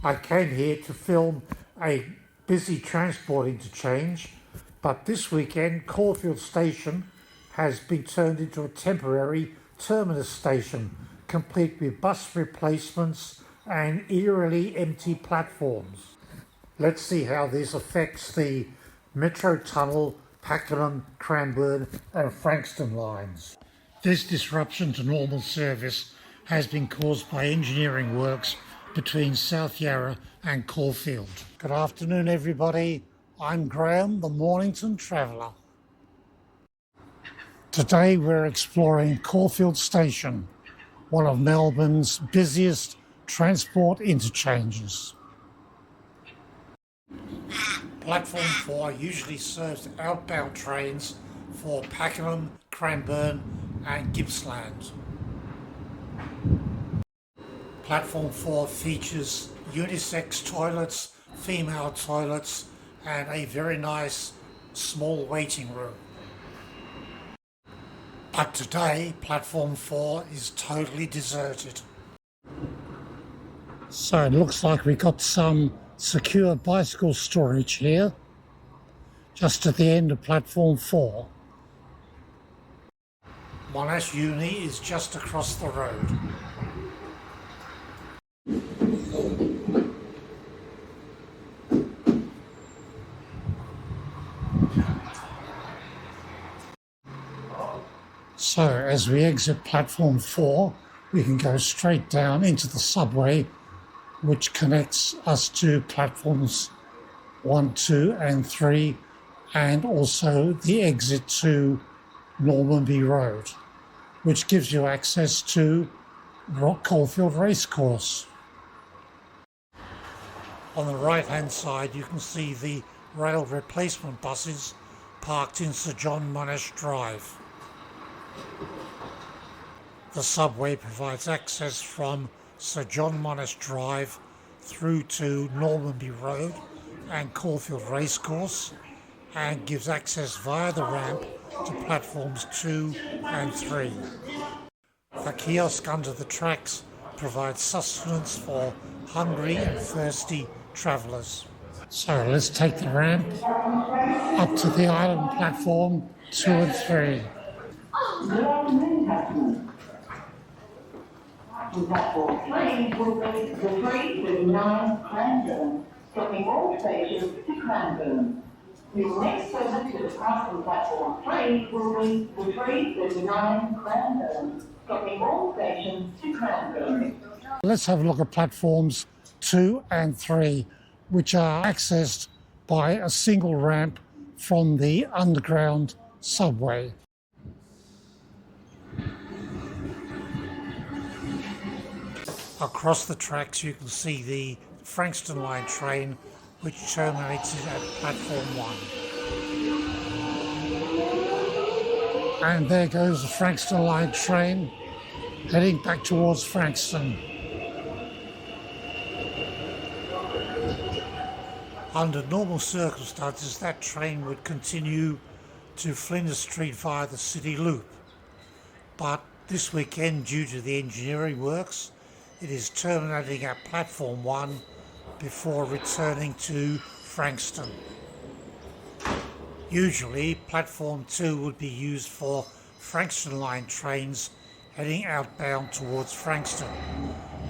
I came here to film a busy transport interchange, but this weekend Caulfield Station has been turned into a temporary Terminus station, complete with bus replacements and eerily empty platforms. Let's see how this affects the Metro Tunnel, Pakenham, Cranbourne and Frankston lines. This disruption to normal service has been caused by engineering works between South Yarra and Caulfield. Good afternoon everybody, I'm Graham, the Mornington Traveller. Today we're exploring Caulfield Station, one of Melbourne's busiest transport interchanges. Platform 4 usually serves outbound trains for Pakenham, Cranbourne and Gippsland. Platform 4 features unisex toilets, female toilets and a very nice small waiting room. But today platform 4 is totally deserted. So it looks like we got some secure bicycle storage here, just at the end of platform 4. Monash Uni is just across the road. So as we exit platform 4, we can go straight down into the subway, which connects us to platforms 1, 2 and 3, and also the exit to Normanby Road, which gives you access to Caulfield Racecourse. On the right hand side you can see the rail replacement buses parked in Sir John Monash Drive. The subway provides access from Sir John Monash Drive through to Normanby Road and Caulfield Racecourse, and gives access via the ramp to platforms 2 and 3. The kiosk under the tracks provides sustenance for hungry and thirsty travellers. So let's take the ramp up to the island platform 2 and 3. Platform 3 will be the 339 Cranbourne, stopping all stations to Cranbourne. The next service to the crossing platform 3 will be the 339 Cranbourne, stopping all stations to Cranbourne. Let's have a look at platforms 2 and 3, which are accessed by a single ramp from the underground subway. Across the tracks you can see the Frankston line train, which terminates at platform 1. And there goes the Frankston line train heading back towards Frankston. Under normal circumstances that train would continue to Flinders Street via the City Loop, but this weekend, due to the engineering works, it is terminating at platform 1 before returning to Frankston. Usually platform 2 would be used for Frankston line trains heading outbound towards Frankston,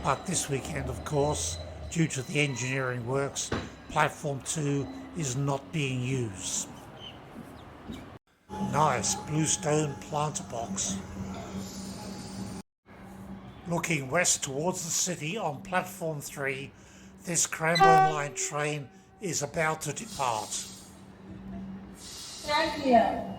but this weekend of course, due to the engineering works, platform 2 is not being used. Nice bluestone planter box. Looking west towards the city on platform 3, this Cranbourne line train is about to depart. Thank you.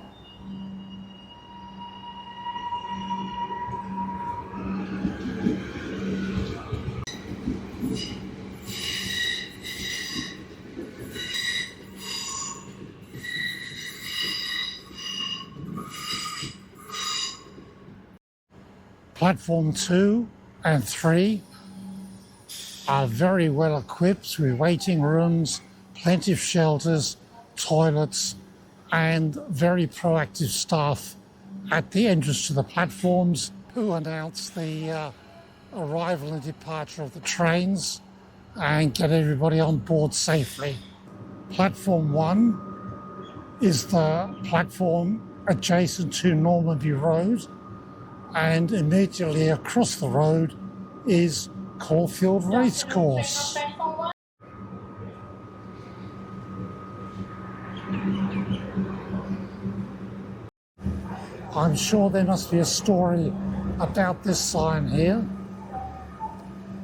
Platform 2 and 3 are very well equipped with waiting rooms, plenty of shelters, toilets and very proactive staff at the entrance to the platforms who announce the arrival and departure of the trains and get everybody on board safely. Platform 1 is the platform adjacent to Normanby Road, and immediately across the road is Caulfield Racecourse. I'm sure there must be a story about this sign here.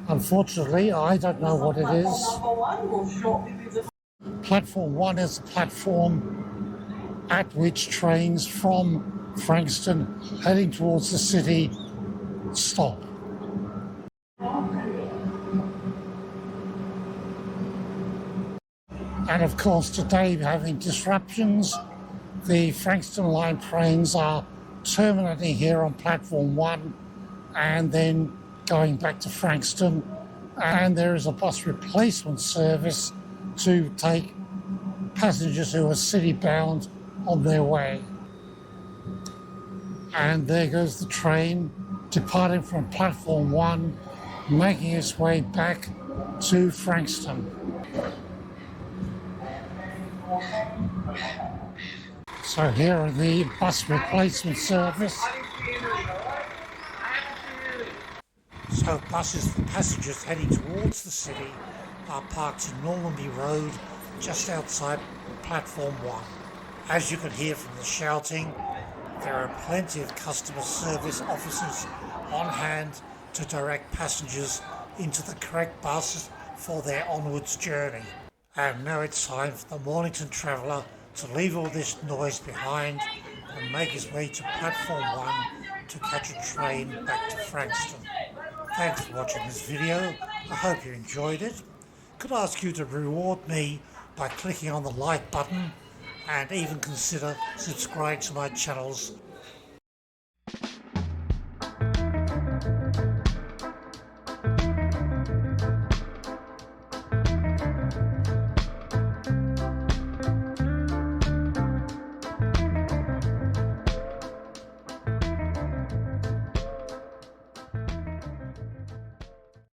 Unfortunately, I don't know what it is. Platform 1 is the platform at which trains from Frankston heading towards the city stop. And of course, today we're having disruptions. The Frankston line trains are terminating here on platform 1 and then going back to Frankston. And there is a bus replacement service to take passengers who are city bound on their way. And there goes the train departing from platform 1, making its way back to Frankston. So here are the bus replacement service. So buses for passengers heading towards the city are parked in Normanby Road just outside platform 1. As you can hear from the shouting, there are plenty of customer service officers on hand to direct passengers into the correct buses for their onwards journey. And now it's time for the Mornington traveller to leave all this noise behind and make his way to platform 1 to catch a train back to Frankston. Thanks for watching this video. I hope you enjoyed it. Could ask you to reward me by clicking on the like button and even consider subscribing to my channels